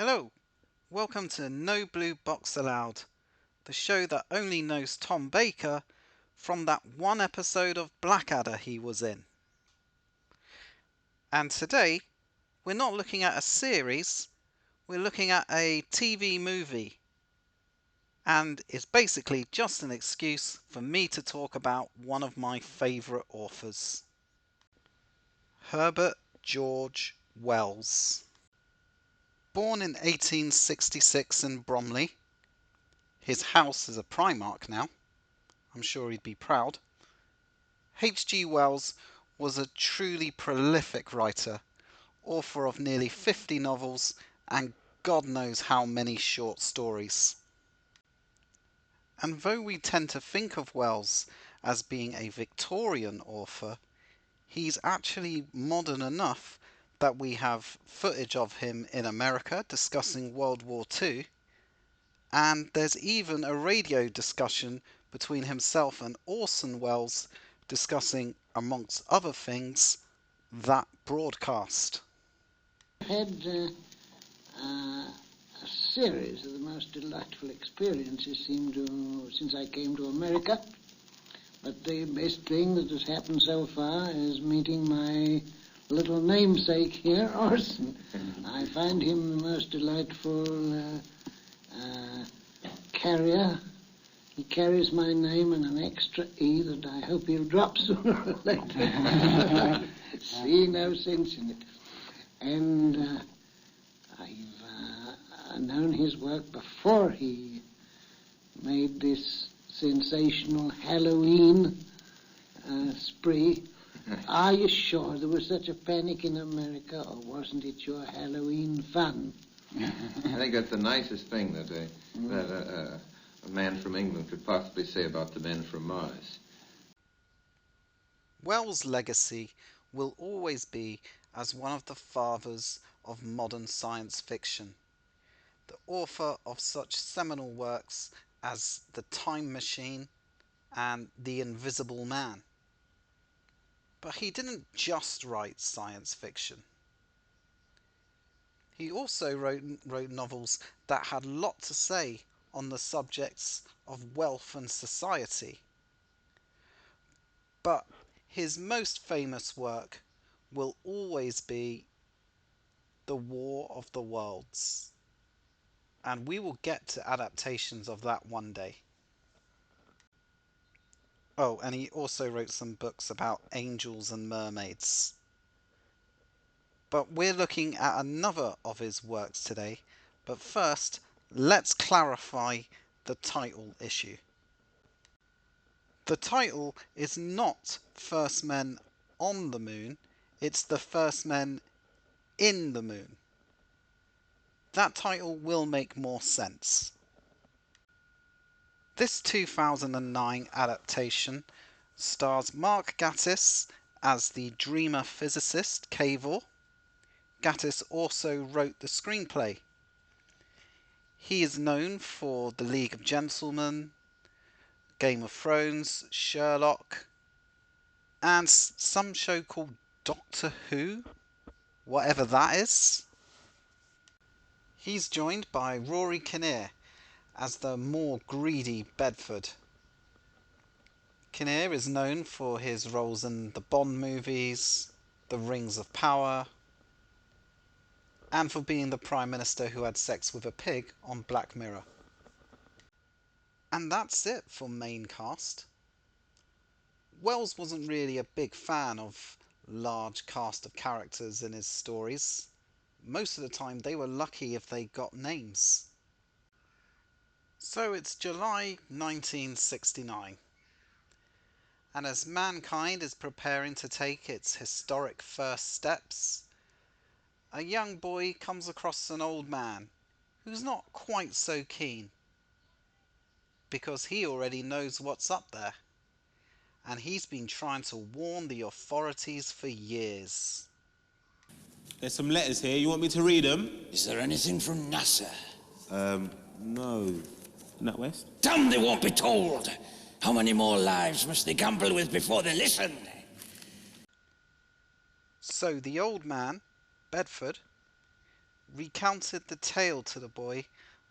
Hello, welcome to No Blue Box Allowed, the show that only knows Tom Baker from that one episode of Blackadder he was in. And today, we're not looking at a series, we're looking at a TV movie. And it's basically just an excuse for me to talk about one of my favourite authors, Herbert George Wells. Born in 1866 in Bromley, his house is a Primark now, I'm sure he'd be proud. H.G. Wells was a truly prolific writer, author of nearly 50 novels and God knows how many short stories. And though we tend to think of Wells as being a Victorian author, he's actually modern enough that we have footage of him in America discussing World War II, and there's even a radio discussion between himself and Orson Welles discussing, amongst other things, that broadcast. I've had a series of the most delightful experiences since I came to America, but the best thing that has happened so far is meeting my little namesake here, Orson. I find him the most delightful carrier. He carries my name and an extra E that I hope he'll drop sooner or later. See no sense in it. And I've known his work before he made this sensational Halloween spree. Are you sure there was such a panic in America, or wasn't it your Halloween fun? I think that's the nicest thing that a man from England could possibly say about the men from Mars. Wells' legacy will always be as one of the fathers of modern science fiction, the author of such seminal works as The Time Machine and The Invisible Man. But he didn't just write science fiction. He also wrote novels that had a lot to say on the subjects of wealth and society. But his most famous work will always be The War of the Worlds. And we will get to adaptations of that one day. Oh, and he also wrote some books about angels and mermaids. But we're looking at another of his works today. But first, let's clarify the title issue. The title is not First Men on the Moon, it's The First Men in the Moon. That title will make more sense. This 2009 adaptation stars Mark Gatiss as the dreamer physicist Cavor. Gatiss also wrote the screenplay. He is known for The League of Gentlemen, Game of Thrones, Sherlock, and some show called Doctor Who, whatever that is. He's joined by Rory Kinnear as the more greedy Bedford. Kinnear is known for his roles in the Bond movies, The Rings of Power, and for being the Prime Minister who had sex with a pig on Black Mirror. And that's it for main cast. Wells wasn't really a big fan of large cast of characters in his stories. Most of the time they were lucky if they got names. So it's July 1969. And as mankind is preparing to take its historic first steps, a young boy comes across an old man who's not quite so keen, because he already knows what's up there, and he's been trying to warn the authorities for years. There's some letters here. You want me to read them? Is there anything from NASA? No. NatWest? Damn, they won't be told! How many more lives must they gamble with before they listen? So the old man, Bedford, recounted the tale to the boy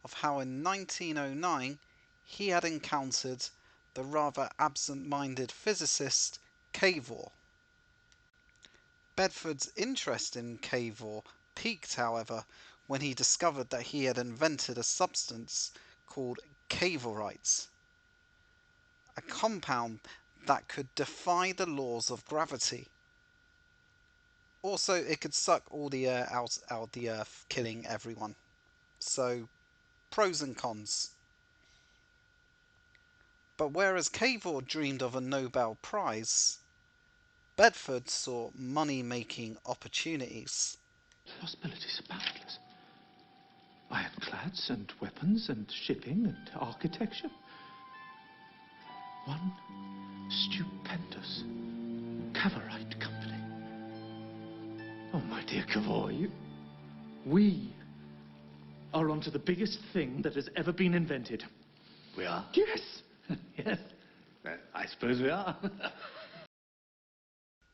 of how in 1909 he had encountered the rather absent-minded physicist Cavor. Bedford's interest in Cavor peaked, however, when he discovered that he had invented a substance called cavorite, a compound that could defy the laws of gravity. Also, it could suck all the air out of the earth, killing everyone. So, pros and cons. But whereas Cavor dreamed of a Nobel Prize, Bedford saw money-making opportunities. Possibilities are boundless. Ironclads and weapons and shipping and architecture. One stupendous cavorite company. Oh, my dear Cavour, we are onto the biggest thing that has ever been invented. We are? Yes. Yes. I suppose we are.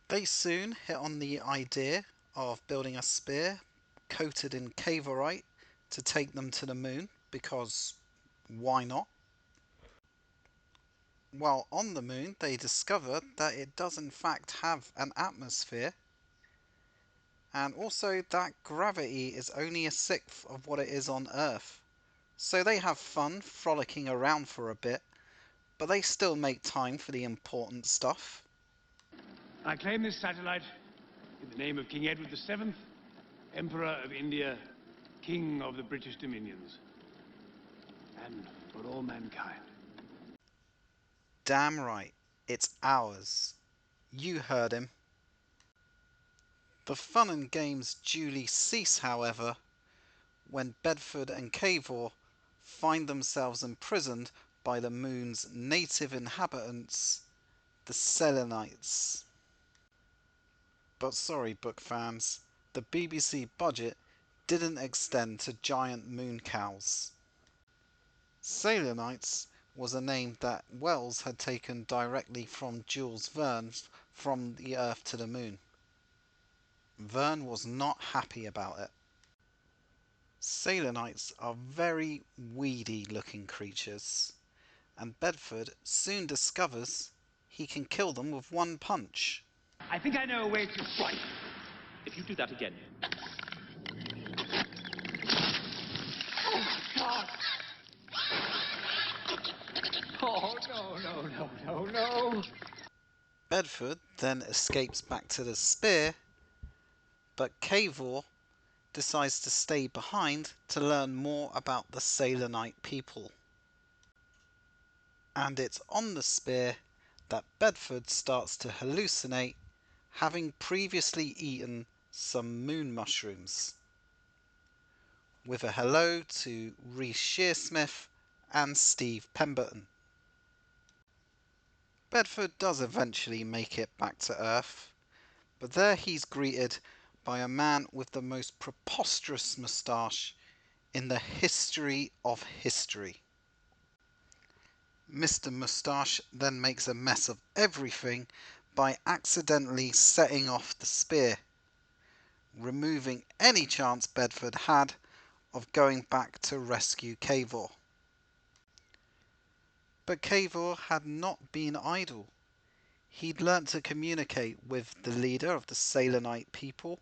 They soon hit on the idea of building a spear coated in cavorite to take them to the moon, because why not? While on the moon, they discovered that it does in fact have an atmosphere, and also that gravity is only a sixth of what it is on Earth. So they have fun frolicking around for a bit, but they still make time for the important stuff. I claim this satellite in the name of King Edward VII, Emperor of India, King of the British Dominions, and for all mankind. Damn right, it's ours. You heard him. The fun and games duly cease, however, when Bedford and Cavor find themselves imprisoned by the moon's native inhabitants, the Selenites. But sorry, book fans, the BBC budget didn't extend to giant moon cows. Selenites was a name that Wells had taken directly from Jules Verne's From the Earth to the Moon. Verne was not happy about it. Selenites are very weedy looking creatures, and Bedford soon discovers he can kill them with one punch. I think I know a way to strike. If you do that again. Oh, God! Oh, no. Bedford then escapes back to the spear, but Cavor decides to stay behind to learn more about the Selenite people. And it's on the spear that Bedford starts to hallucinate, having previously eaten some moon mushrooms. With a hello to Reece Shearsmith and Steve Pemberton. Bedford does eventually make it back to Earth, but there he's greeted by a man with the most preposterous moustache in the history of history. Mr. Moustache then makes a mess of everything by accidentally setting off the spear, removing any chance Bedford had of going back to rescue Cavor. But Cavor had not been idle. He'd learnt to communicate with the leader of the Selenite people,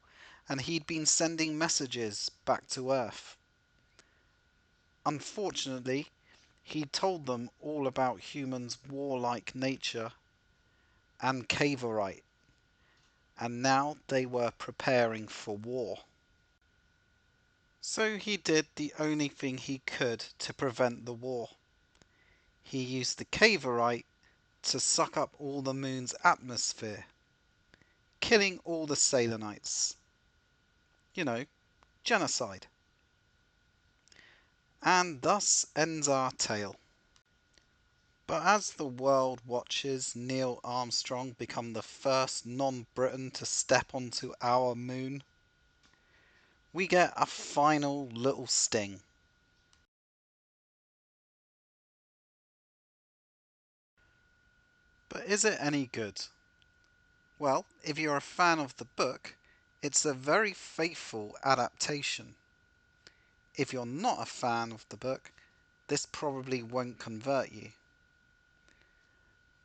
and he'd been sending messages back to Earth. Unfortunately, he'd told them all about humans' warlike nature and Cavorite, and now they were preparing for war. So he did the only thing he could to prevent the war. He used the Cavorite to suck up all the moon's atmosphere, killing all the Selenites. You know, genocide. And thus ends our tale. But as the world watches Neil Armstrong become the first non-Briton to step onto our moon, we get a final little sting. But is it any good? Well, if you're a fan of the book, it's a very faithful adaptation. if you're not a fan of the book, this probably won't convert you.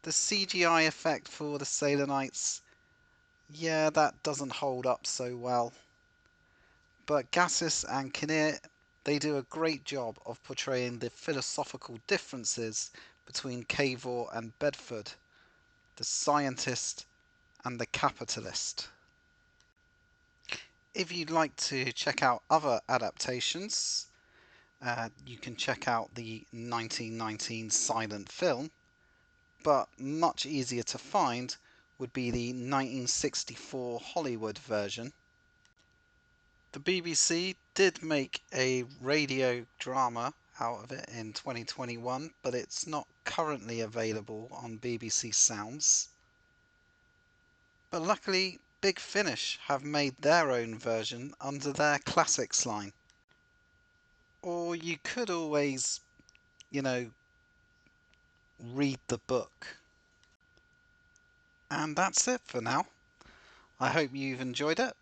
The CGI effect for the Sailor Knights, yeah, that doesn't hold up so well. But Gattis and Kinnear, they do a great job of portraying the philosophical differences between Cavor and Bedford, the scientist and the capitalist. If you'd like to check out other adaptations, you can check out the 1919 silent film, but much easier to find would be the 1964 Hollywood version. The BBC did make a radio drama out of it in 2021, but it's not currently available on BBC Sounds. But luckily, Big Finish have made their own version under their classics line. Or you could always, read the book. And that's it for now. I hope you've enjoyed it.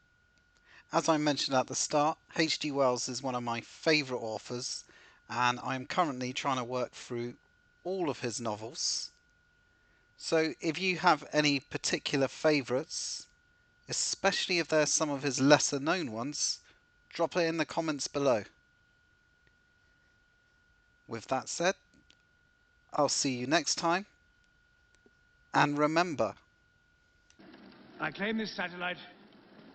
As I mentioned at the start, H.G. Wells is one of my favourite authors, and I'm currently trying to work through all of his novels. So if you have any particular favourites, especially if they're some of his lesser known ones, drop it in the comments below. With that said, I'll see you next time, and remember, I claim this satellite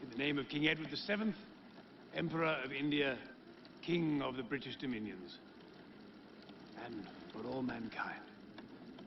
in the name of King Edward VII, Emperor of India, King of the British Dominions, and for all mankind.